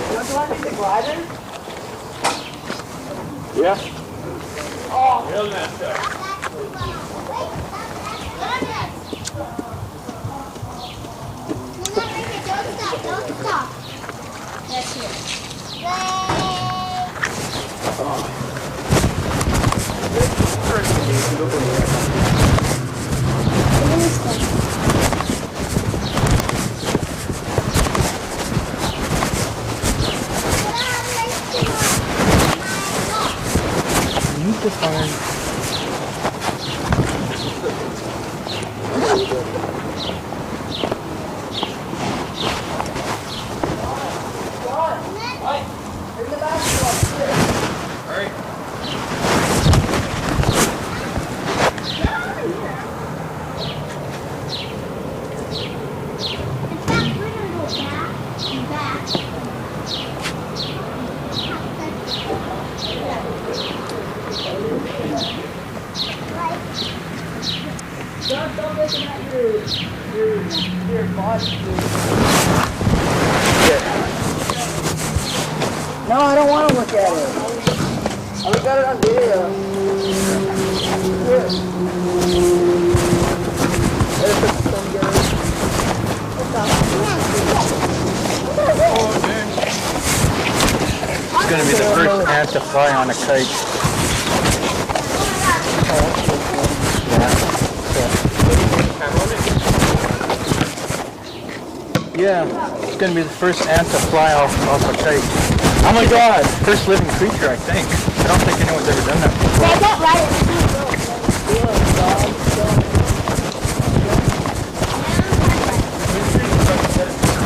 Don't you want me to glider? Yeah. Oh, Real nice. Don't stop. That's it. You need to find. bring the basketball. All right. Stop looking at your body. No, I don't want to look at it. I look at it on video. It's going to be the first ant to fly on a kite. Yeah, it's going to be the first ant to fly off a kite. Oh my god! First living creature, I think. I don't think anyone's ever done that before. They get right.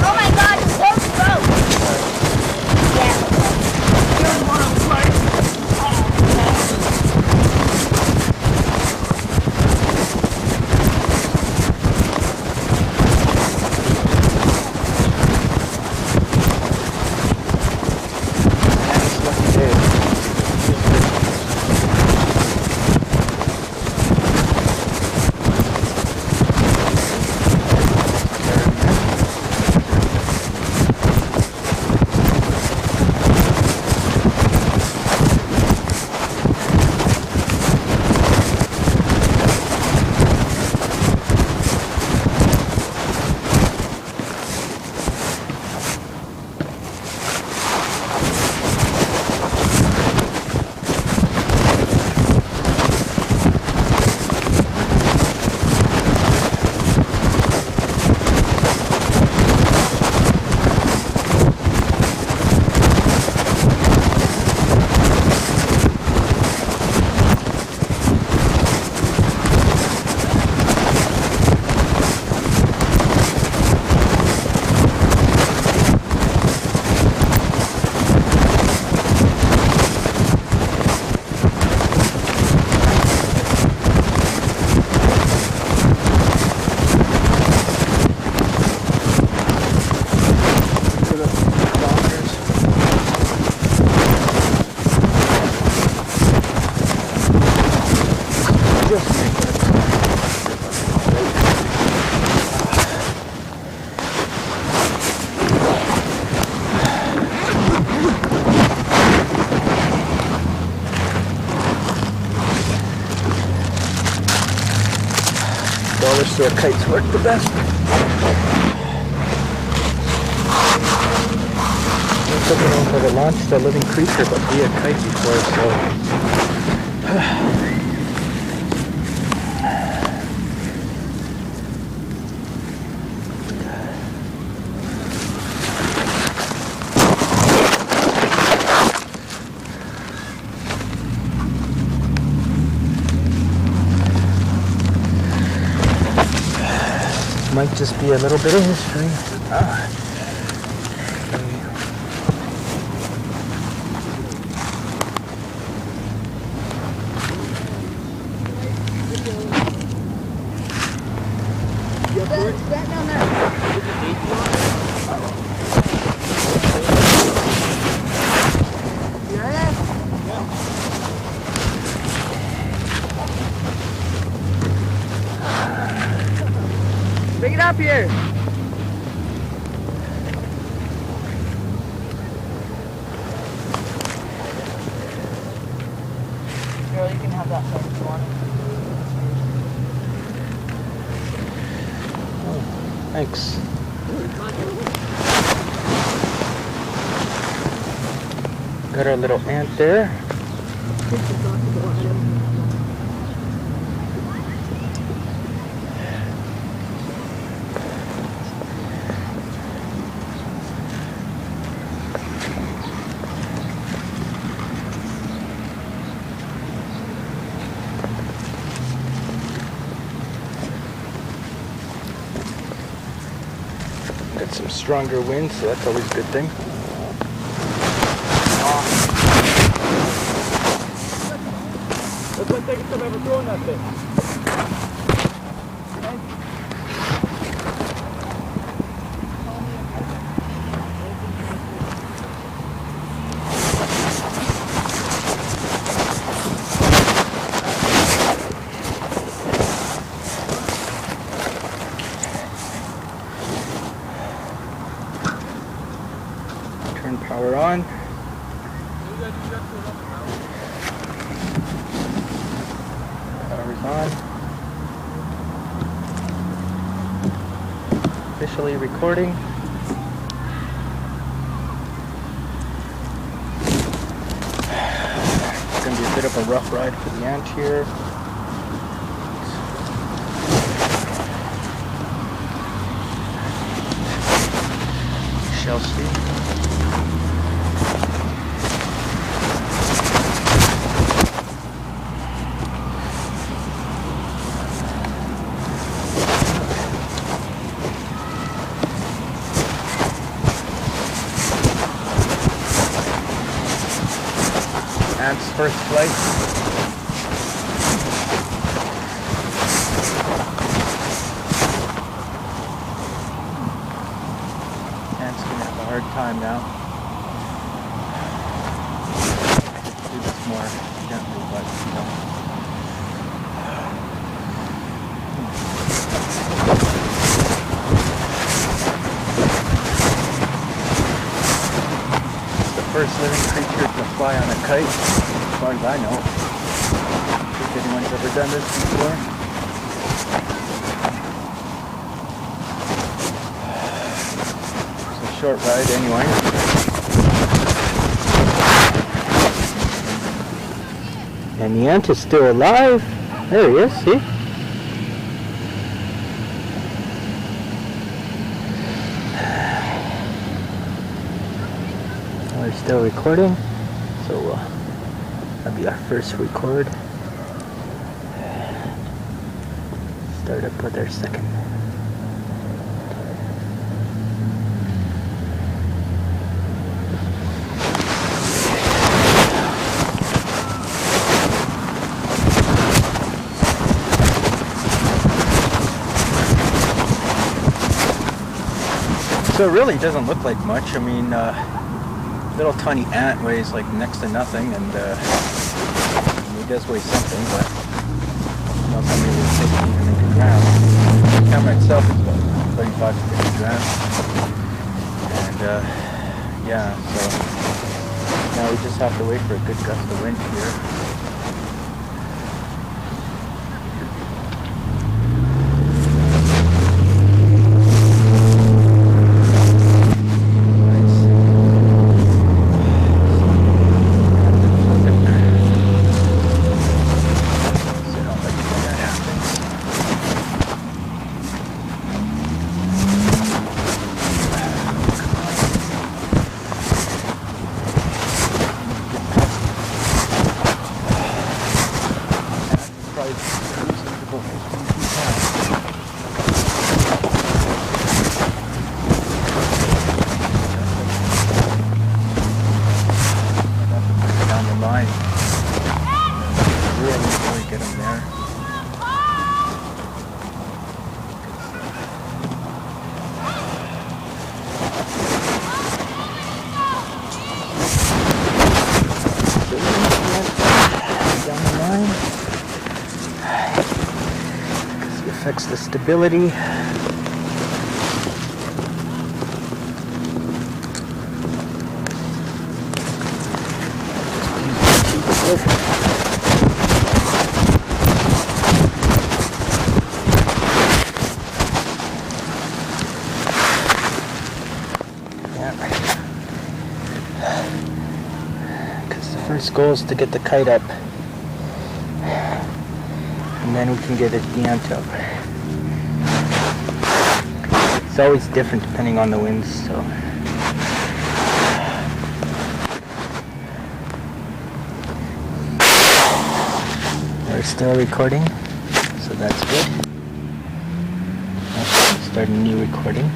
Oh my god, it's so gross. Yeah. You're one of Dollar store kites work the best. I don't know if I've ever launched a living creature but via kite before, so. Might just be a little bit of history. Bring it up here. Thanks. Got our little ant there. Got some stronger winds, so that's always a good thing. That's the biggest I've ever thrown that thing. Turn power on. Power's on. Officially recording. It's going to be a bit of a rough ride for the ant here. Shall see. Ant's first flight. Ant's gonna have a hard time now. Do this more gently, but no. It's the first living creature to fly on a kite, as far as I know. If anyone's ever done this before. It's a short ride anyway. And the ant is still alive. There he is, see? We're still recording, so that'll be our first record. Start up with our second. So it really doesn't look like much. I mean, little tiny ant weighs like next to nothing, and he does weigh something, but not something that weighs 60 even 80 grams. The camera itself is about 35 to 50 grams. And yeah, so now we just have to wait for a good gust of wind here. Down the line. Really get them there. Down the line. Because it affects the stability. First goal is to get the kite up, and then we can get it yanked up. It's always different depending on the winds, so. We're still recording, so that's good. Let's start a new recording.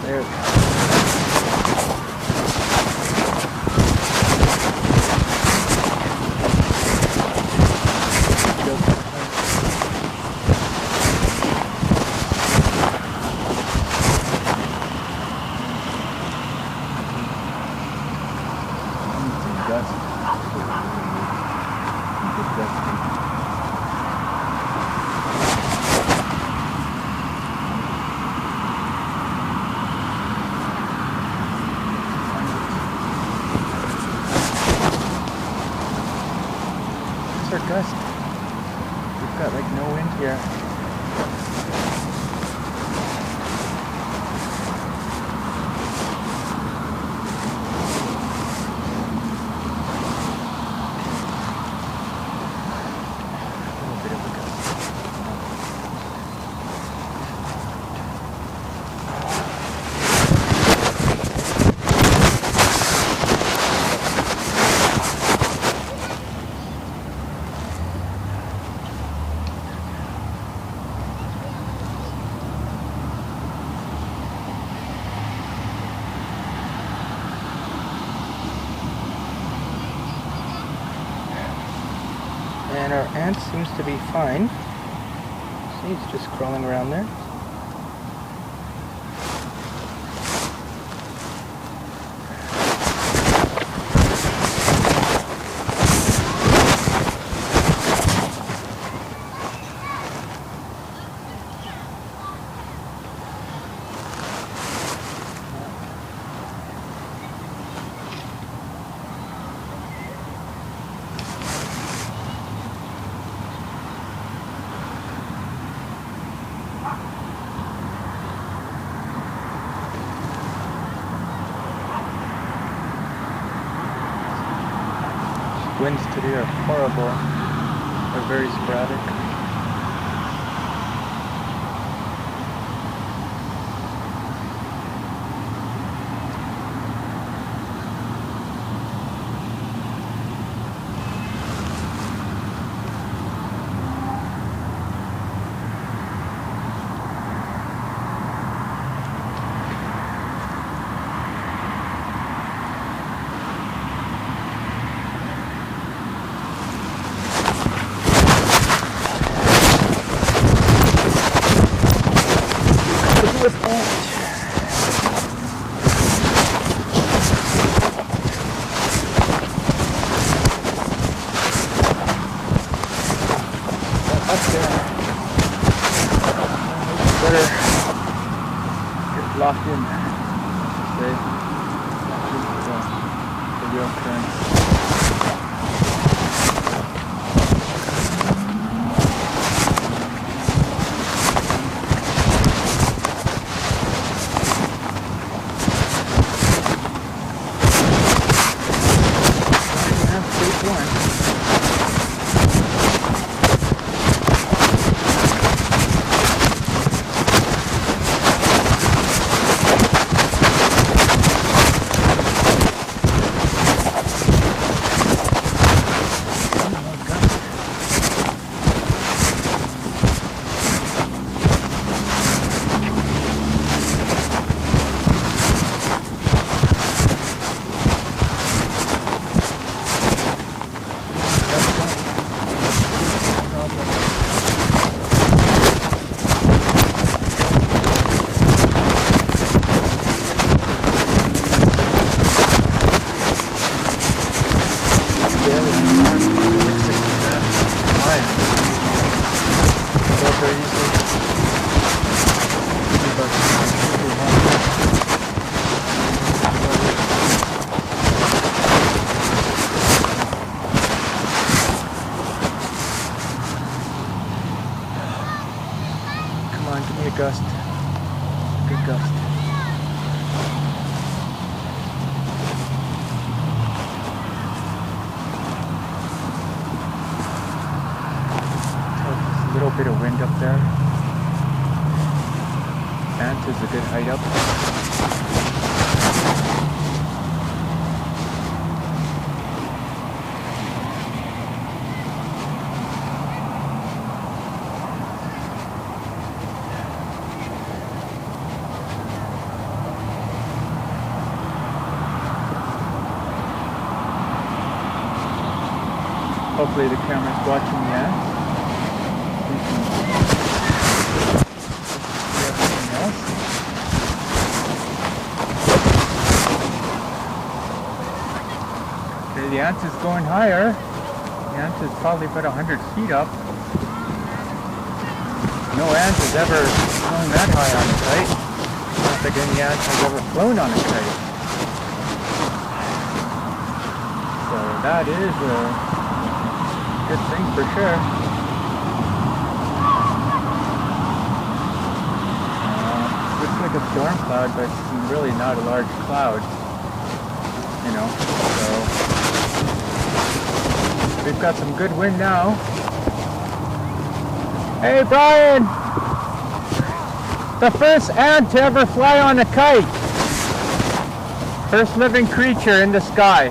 There we go. Our gust. We've got like no wind here. A little bit of a gust. And our ant seems to be fine. See, it's just crawling around there. Winds today are horrible. They're very sporadic. With ant. Up there. Better get locked in. Stay. The real current. good gust. A little bit of wind up there. Ant is a good height up. Hopefully the camera's watching the ants. Okay, the ant is going higher. The ant is probably about 100 feet up. No ant has ever flown that high on a kite. I don't think any ant has ever flown on a kite. So that is a good thing for sure. Looks like a storm cloud, but it's really not a large cloud. You know, so we've got some good wind now. Hey Brian! The first ant to ever fly on a kite. First living creature in the sky.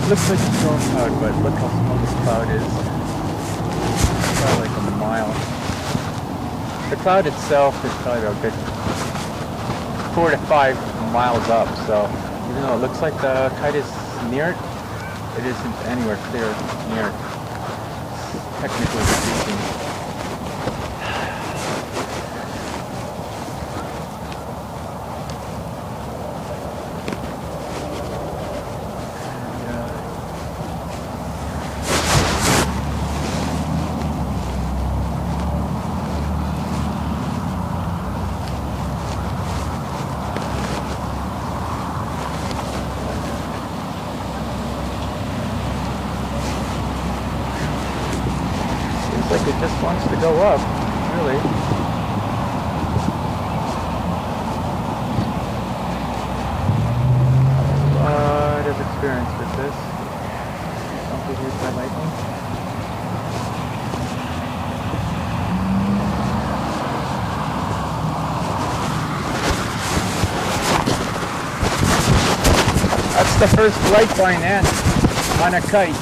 Looks like a storm cloud, but look how small this cloud is. It's probably like a mile. The cloud itself is probably a good 4 to 5 miles up, so even though it looks like the kite is near it, it isn't anywhere clear near it, technically speaking. Like it just wants to go up, really. A lot of experience with this. Don't get hit by lightning. That's the first flight by an ant on a kite.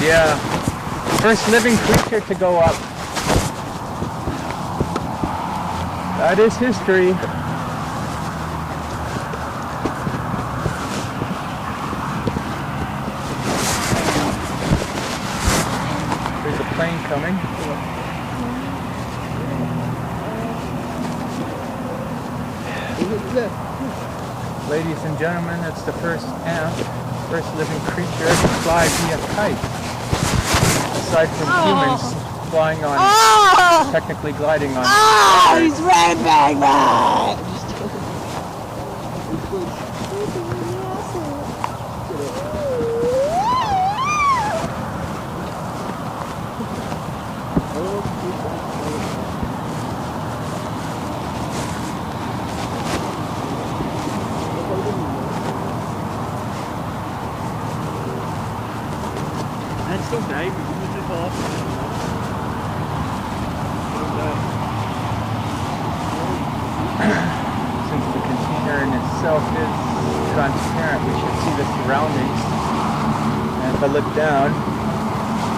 Yeah, first living creature to go up. That is history. There's a plane coming. Ladies and gentlemen, it's the first ant, first living creature to fly via kite. Aside from humans flying on, technically gliding on. Oh, he's raping me! That's so bad, we just off. Since the container in itself is transparent, we should see the surroundings. And if I look down,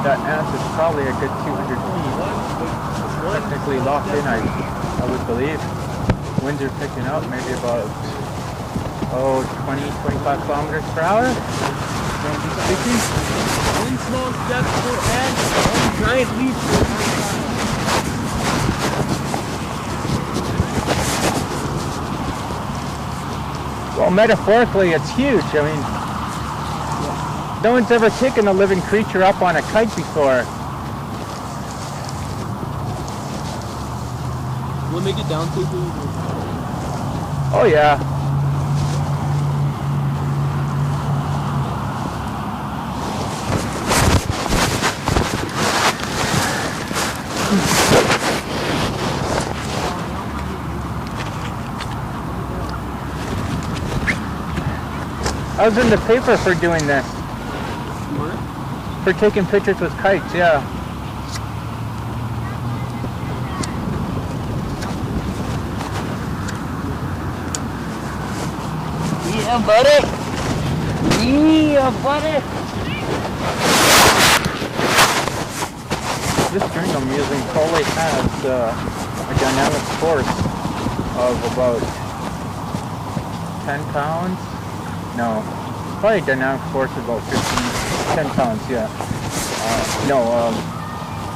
that ant is probably a good 200 feet. Technically locked in, I would believe. Winds are picking up, maybe about 20-25 kilometers per hour. Generally speaking. One small step for ants, one giant leap for mankind. Well, metaphorically, it's huge. I mean, no one's ever taken a living creature up on a kite before. We'll make it down quickly. Oh yeah. I was in the paper for doing this. What? For taking pictures with kites, yeah. Yeah, buddy. Yeah, buddy. This string I'm using probably has a dynamic force of about 10 pounds. No, probably a dynamic force of about 10 pounds, yeah.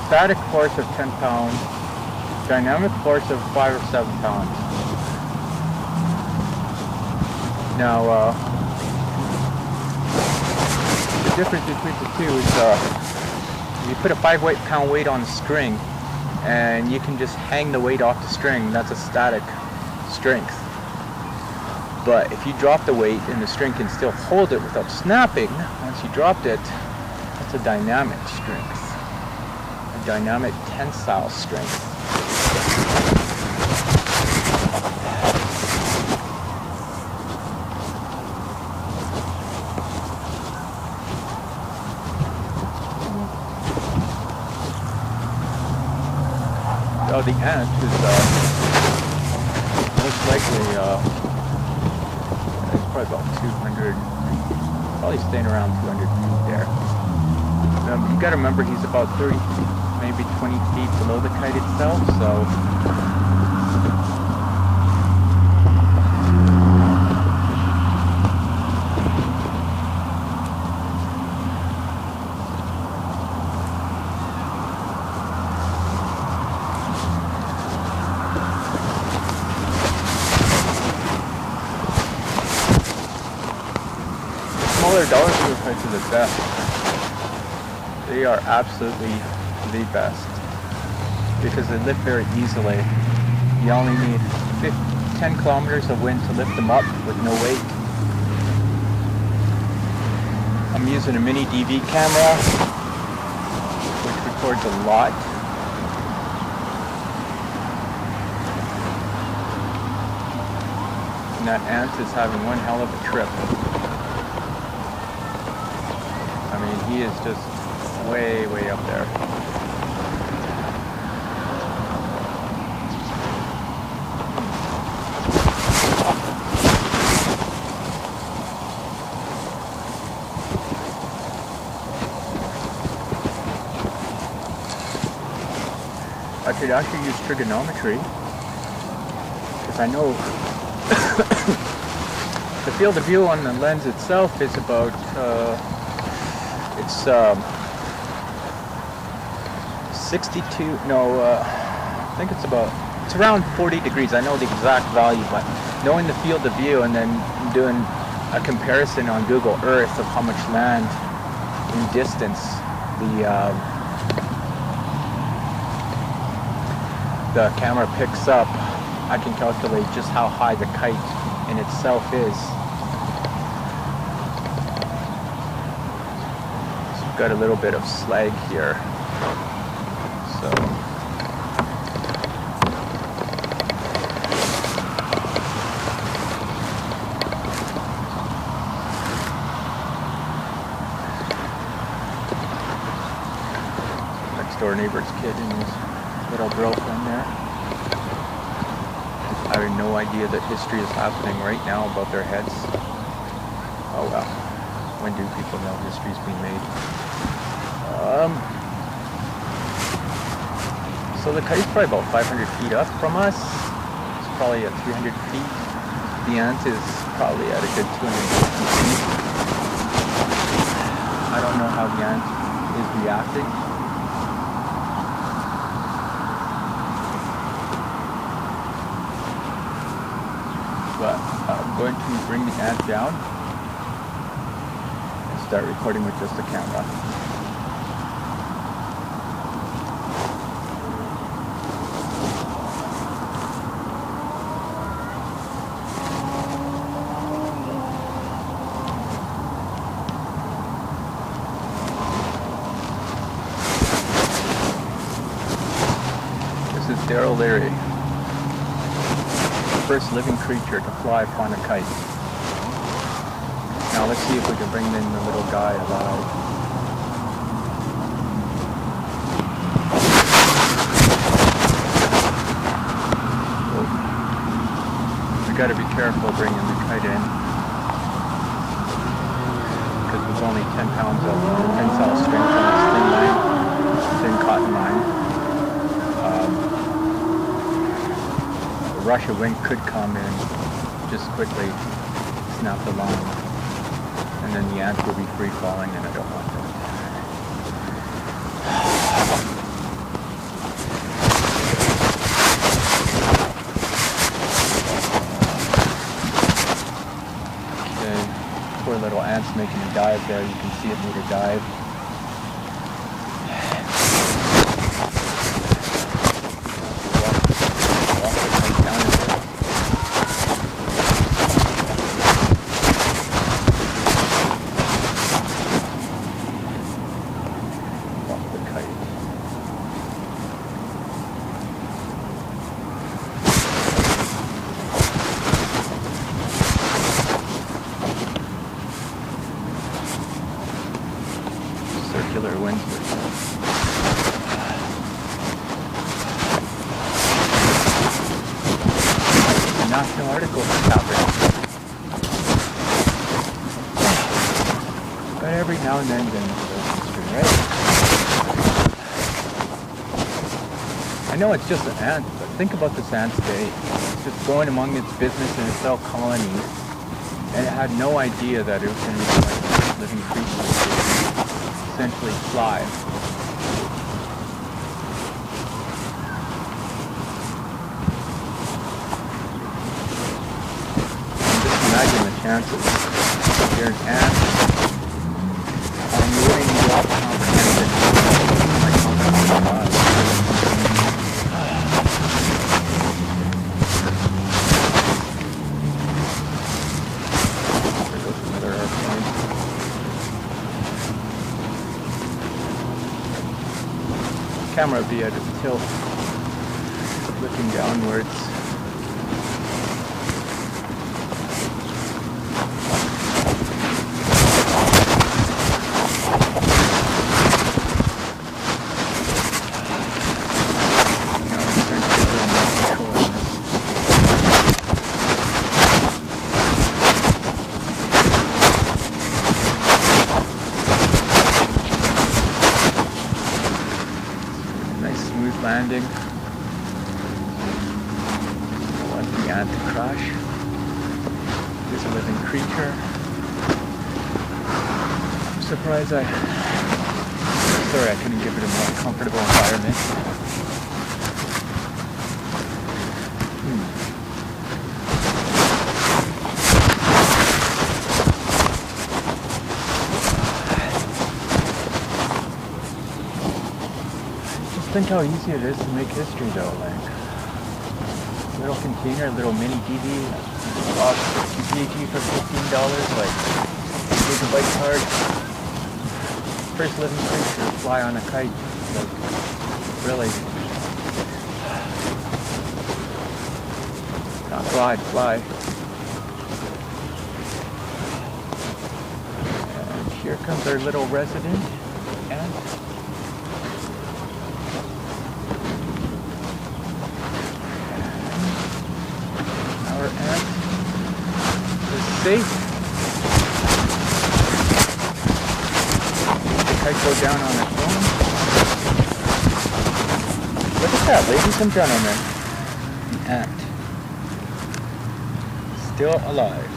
Static force of 10 pounds, dynamic force of 5 or 7 pounds. Now, the difference between the two is you put a 5 pound weight on the string and you can just hang the weight off the string. That's a static strength. But if you drop the weight and the string can still hold it without snapping, once you dropped it, that's a dynamic strength. A dynamic tensile strength. Oh, the ant is most likely it's probably about 200, probably staying around 200 feet there. You got to remember he's about 30, maybe 20 feet below the kite itself, so smaller dollar bill kites are the best. They are absolutely the best because they lift very easily. You only need 10 kilometers of wind to lift them up with no weight. I'm using a mini DV camera which records a lot. And that ant is having one hell of a trip. I mean, he is just way, way up there. I could actually use trigonometry because I know the field of view on the lens itself is about it's 62, no, I think it's around 40 degrees. I know the exact value, but knowing the field of view and then doing a comparison on Google Earth of how much land in distance the camera picks up, I can calculate just how high the kite in itself is. So we've got a little bit of slag here. So next door neighbor's kid and his little girlfriend there. I have no idea that history is happening right now above their heads. Oh well. When do people know history's being made? So the kite's probably about 500 feet up from us. It's probably at 300 feet. The ant is probably at a good 250 feet. I don't know how the ant is reacting. But I'm going to bring the ant down and start recording with just the camera. This is Darryl Learie, first living creature to fly upon a kite. Now Now let's see if we can bring in the little guy alive. We gotta be careful bringing the kite in, because there's only 10 pounds of tensile strength on this thin line, thin cotton line. A rush of wind could come in, just quickly snap the line, and then the ants will be free falling, and I don't want that. Poor little ants making a dive there. You can see it made a dive. Walk it right down into it. Walk the kite. Circular winds. A national article for topic. But every now and then history, right? I know it's just an ant, but think about this ant's day. It's just going among its business in its cell colony, and it had no idea that it was going to be like living creatures. Essentially fly. Just imagine the chances. There's ants unwitting well comprehended. My comprehension. There goes another airplane. Camera would be at its tilt, looking downwards. Landing. I want the ant to crash. It's a living creature. I'm surprised sorry I couldn't give it a more comfortable environment. Think how easy it is to make history though, like little container, little mini DV, PAT for $15, like gigabyte card, first living creature, fly on a kite, like really, not fly. And here comes our little resident ant. Safe. The kite go down on its own. Look at that, ladies and gentlemen. The ant. Still alive.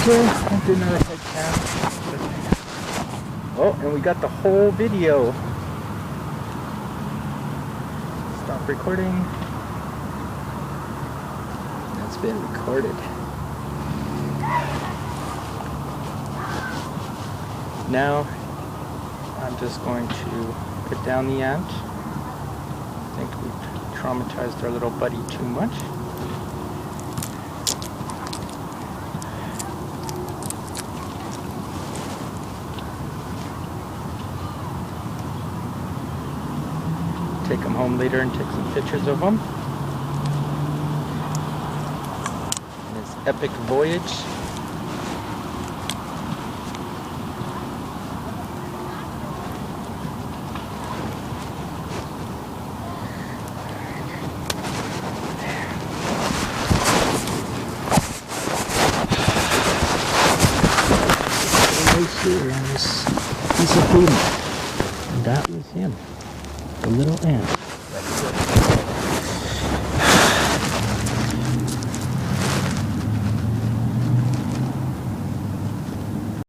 Okay, I'll do another head cam. Oh, and we got the whole video. Stop recording. That's been recorded. Now, I'm just going to put down the ant. I think we traumatized our little buddy too much. Take him home later and take some pictures of him. And his epic voyage. Right here on this piece of food. And that was him. The little ant.